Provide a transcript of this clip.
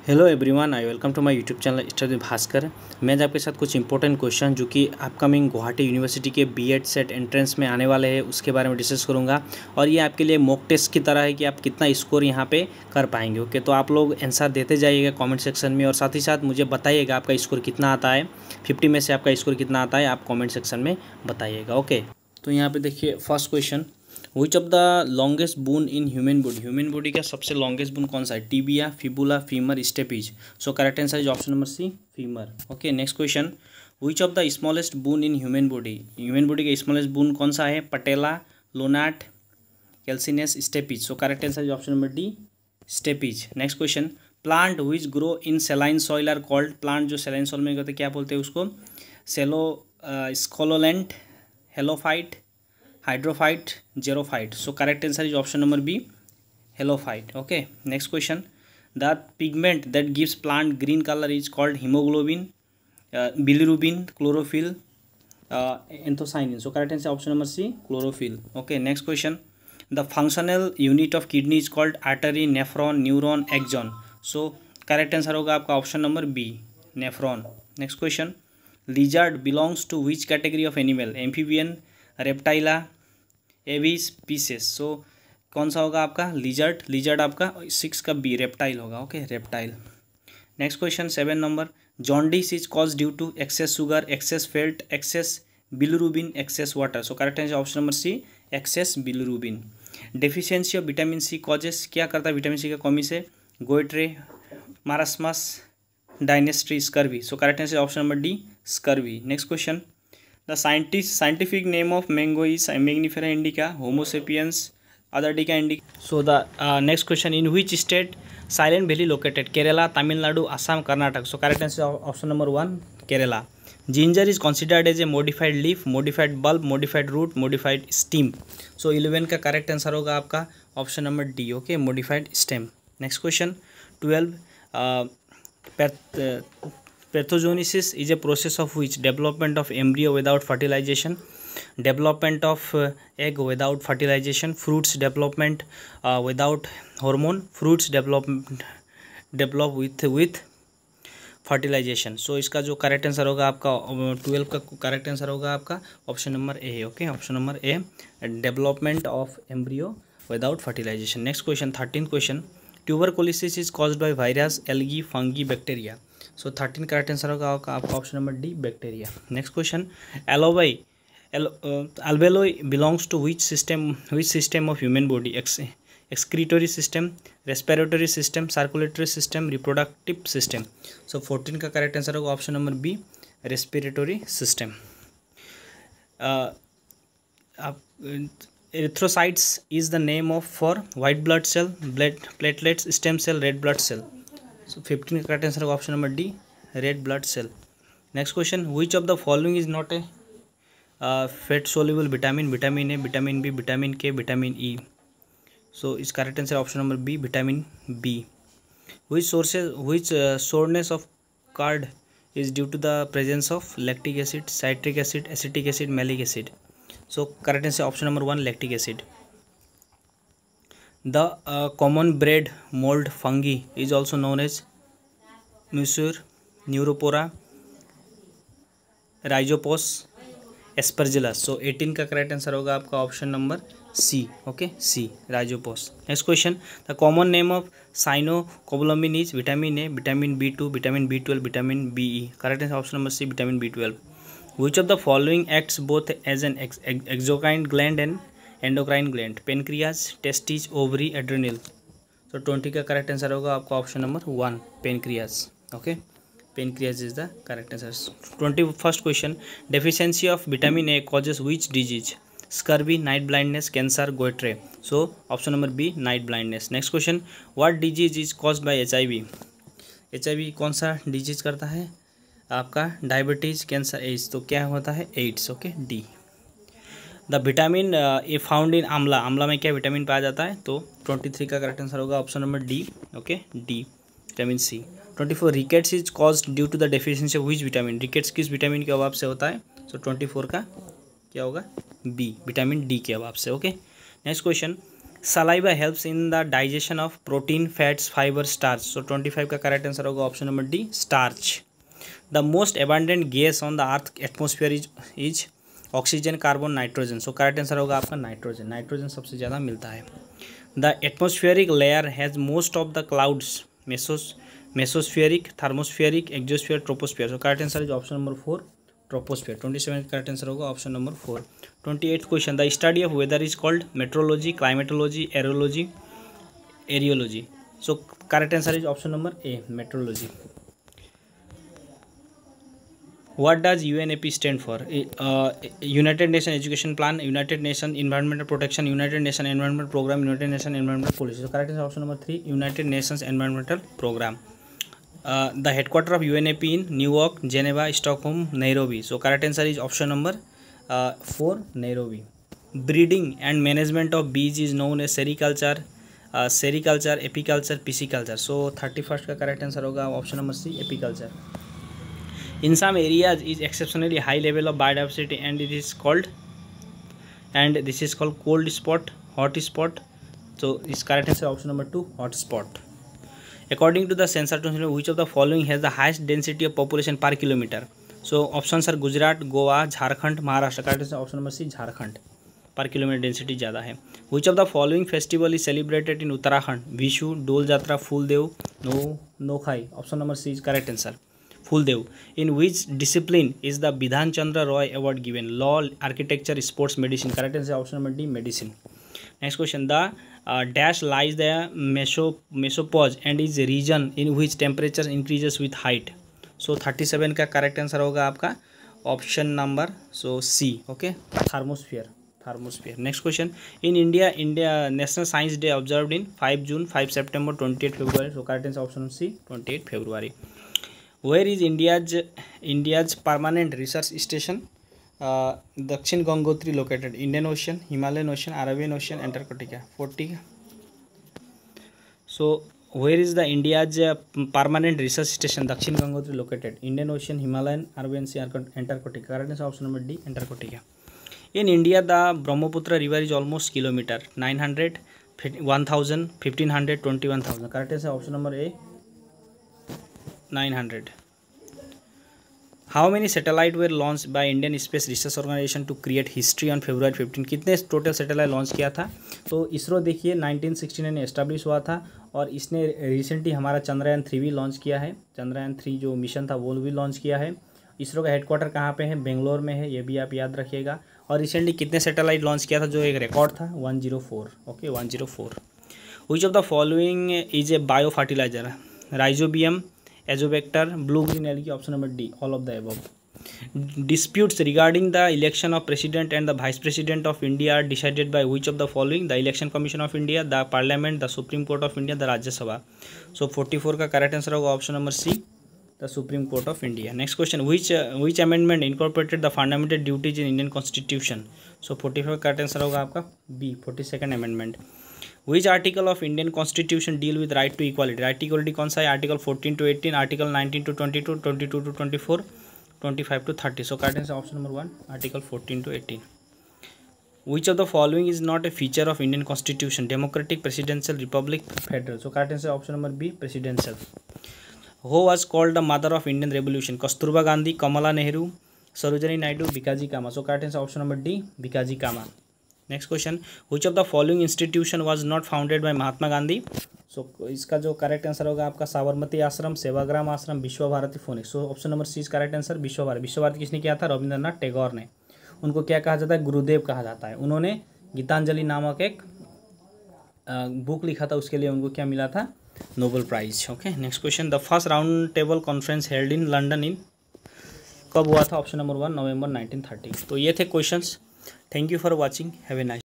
Hello everyone, I welcome to my YouTube channel study Bhaskar. मैं आज आपके साथ कुछ इंपॉर्टेंट क्वेश्चन जो कि अपकमिंग गुवाहाटी यूनिवर्सिटी के बीएड सेट एंट्रेंस में आने वाले हैं उसके बारे में डिस्कस करूंगा। और ये आपके लिए मॉक टेस्ट की तरह है कि आप कितना स्कोर यहाँ पे कर पाएंगे। ओके, तो आप लोग आंसर देते जाइएगा कमेंट सेक्शन में और साथ ही साथ मुझे बताइएगा आपका स्कोर कितना आता है। 50 में से आपका स्कोर कितना आता है आप कॉमेंट सेक्शन में बताइएगा। ओके, तो यहाँ पर देखिए first question, which of the longest bone in human body का सबसे लॉन्गेस्ट बोन कौन सा है? Tibia, fibula, femur, stapes. So correct answer is option number C, femur. Okay, next question, which of the smallest bone in human body का smallest bone कौन सा है? Patella, lunate, calcaneus, stapes. So correct answer is option number D, stapes. Next question, plant which grow in saline soil are called. Plant जो saline soil में करते क्या बोलते हैं उसको? Succulent, halophyte, hydrophyte, xerophyte. So correct answer is option number B, halophyte. Okay, next question, the pigment that gives plant green colour is called haemoglobin, bilirubin, chlorophyll, anthocyanin. So correct answer option number C, chlorophyll. Okay, next question, the functional unit of kidney is called artery, nephron, neuron, axon. So correct answer होगा आपका option number B, nephron. Next question, lizard belongs to which category of animal? Amphibian, reptilia, aves, pisces. So कौन सा होगा आपका? Lizard आपका 6 का B, reptile होगा। Okay, reptile. Next question 7 number, jaundice is cause due to excess sugar, excess fat, excess bilirubin, excess water. So correct answer option number C, excess bilirubin. Deficiency of vitamin C causes, क्या करता है vitamin C का कमी से? Goitre, marasmus, dysentery, scurvy. So correct answer option number D, scurvy. Next question, the scientific name of mango is Mangifera indica, Homo sapiens, Arabica indica. So the next question, in which state Silent Valley located? Kerala, Tamil Nadu, Assam, Karnataka. So correct answer option number 1, Kerala. Ginger is considered as a modified leaf, modified bulb, modified root, modified stem. So 11 का correct answer होगा आपका option number D. Okay, modified stem. Next question 12, Pathogenesis is a process of which? Development of embryo without fertilization, development of egg without fertilization, fruits development without hormone, fruits develop with fertilization. So इसका जो correct answer होगा आपका 12 का correct answer होगा आपका option number A. Okay, option number A, development of embryo without fertilisation. Next question 13 question, tuberculosis is caused by virus, algae, fungi, bacteria. So 13 correct answer होगा आपका option number D, bacteria. Next question, alveoli belongs to which system of human body? Excretory system, respiratory system, circulatory system, reproductive system. So 14 का correct answer होगा option number B, respiratory system. Erythrocytes is the name of for white blood cell, platelets, stem cell, red blood cell. So 15 का correct answer होगा option number D, red blood cell. Next question, which of the following is not a fat soluble vitamin? Vitamin A, vitamin B, vitamin K, vitamin E. So इस correct answer option number B, vitamin B. Which soreness of curd is due to the presence of lactic acid, citric acid, acetic acid, malic acid. So correct answer option number 1, lactic acid. The common bread mould fungi is also known as mucor, neurospora, rhizopus, aspergillus. So 18 का correct answer होगा आपका option number C. Okay, C, rhizopus. Next question, the common name of cyanocobalamin is? Vitamin A, vitamin B2, vitamin B12, vitamin BE। Correct answer option number C, vitamin B12। Which of the following acts both as an exocrine gland and endocrine gland? Pancreas, testis, ovary, adrenal. तो 20 का correct answer होगा आपका option number 1, pancreas. Okay, pancreas is the correct answer. 21st question, deficiency of vitamin A causes which disease? Scurvy, night blindness, cancer, goitre. So option number B, night blindness. Next question, what disease is caused by HIV? HIV कौन सा disease करता है आपका? Diabetes, cancer, AIDS. तो क्या होता है? AIDS. Okay, D. The vitamin A found in amla, आंवला में क्या विटामिन पाया जाता है? तो 23 का करेक्ट आंसर होगा option number D. Okay, D, vitamin C. 24, rickets is caused due to the deficiency of which vitamin? Rickets किस विटामिन के अभाव से होता है? सो 24 का क्या होगा? बी, विटामिन डी के अभाव से। Okay, next question, saliva helps in the digestion of protein, fats, fibre, starch. So 25 का करेक्ट आंसर होगा option number D, starch. The most abundant gas on the earth atmosphere is oxygen, carbon, nitrogen. So correct answer होगा आपका nitrogen. Nitrogen सबसे ज़्यादा मिलता है। The atmospheric layer has most of the clouds, mesospheric, thermospheric, exosphere, troposphere. So correct answer is option number 4, troposphere. 27 का correct answer होगा option number 4। 28th question, the study of weather is called meteorology, climatology, aerology, areology. So correct answer is option number A, meteorology. What does UNEP stand for? United Nations Education Plan, United Nations Environmental Protection, United Nations Environment Program, United Nations Environmental Policy. So correct answer option number 3, United Nations Environmental Program. The headquarter of UNEP in New York, Geneva, Stockholm, Nairobi. So correct answer is option number 4, Nairobi. Breeding and management of bees is known as sericulture, apiculture, pisciculture. So 31st का correct answer होगा option number C, apiculture. In some areas is exceptionally high level of biodiversity and this is called cold spot, hot spot. So this correct answer option number 2, hot spot. According to the census, which of the following has the highest density of population per kilometer? So options are Gujarat, Goa, Jharkhand, Maharashtra. Correct answer option number C, Jharkhand. पर kilometre density ज़्यादा है। Which of the following festival is celebrated in Uttarakhand? Vishu, Dol Jatra, Phooldev, Nuakhai. Option number C is correct answer, Phooldev. In which discipline is the Bidhan Chandra Roy award given? Law, architecture, sports, medicine. Correct answer option number D, medicine. Next question, the dash lies the mesopause and is region in which temperature increases with height? So 37 का correct answer होगा आपका option number C, okay, thermosphere. Next question, in India national science day observed in 5 जून, 5 सितंबर, 28 फरवरी। So correct answer option C, 28 फरवरी। Where is India's permanent research station Dakshin Gangotri located? Indian Ocean, Himalayan Ocean, Arabian Ocean, Antarctica. 40. So where is the India's permanent research station Dakshin Gangotri located? Indian Ocean, Himalayan, Arabian Sea, Antarctica. Correct answer option number D, Antarctica. In India, the Brahmaputra river is almost kilometer, 900, 1000, 1500, 21,000. Correct answer option number A, 900. How many satellites were launched by Indian Space Research Organization to create history on February 15? कितने total satellite launch किया था? तो इसरो देखिए 1969 में establish हुआ था और इसने रिसेंटली हमारा चंद्रयान 3 भी लॉन्च किया है। चंद्रयान 3 जो मिशन था वो भी लॉन्च किया है। इसरो का हेडक्वार्टर कहाँ पे है? बेंगलोर में है, ये भी आप याद रखिएगा। और रिसेंटली कितने सैटेलाइट लॉन्च किया था जो एक रिकॉर्ड था? 104, okay, 104। Which of the following is a biofertilizer? Rhizobium, azotobacter, blue green algae. Option number D, all of the above. Disputes regarding the election of president and the vice president of India decided by which of the following? The election commission of India, the parliament, the supreme court of India, the Rajya Sabha. So 44 का correct answer होगा option number C, the supreme court of India. Next question, which amendment incorporated the fundamental duties in Indian Constitution? सो 45 का correct answer होगा आपका बी, 42nd amendment. Which article of Indian Constitution deal with right to equality? right to equality कौन सा है? Article 14 to 18, article 19 to 22, 22 to 24, 25 to 30। So correct answer option number 1, article 14 to 18। Which of the following is not a feature of Indian Constitution? Democratic, presidential, republic, federal। So correct answer option number B, presidential। Who was called the mother of Indian Revolution? Kasturba Gandhi, Kamala Nehru, Sarojini Naidu, Bhikaji Cama. So correct answer option number D, Bhikaji Cama. Next question, which of the following institution was not founded by Mahatma Gandhi? So इसका जो correct answer होगा आपका साबरमती आश्रम, Sevagram Ashram, Vishwa Bharati Phoenix. So option number C is correct answer, Vishwa Bharati किसने किया था? रविंद्रनाथ टैगोर ने। उनको क्या कहा जाता है? गुरुदेव कहा जाता है। उन्होंने गीतांजलि नामक एक बुक लिखा था, उसके लिए उनको क्या मिला था? Nobel prize. Okay, next question, the first round table conference held in London in कब हुआ था? ऑप्शन नंबर 1, नवंबर 1930। तो ये थे questions. Thank you for watching, have a nice.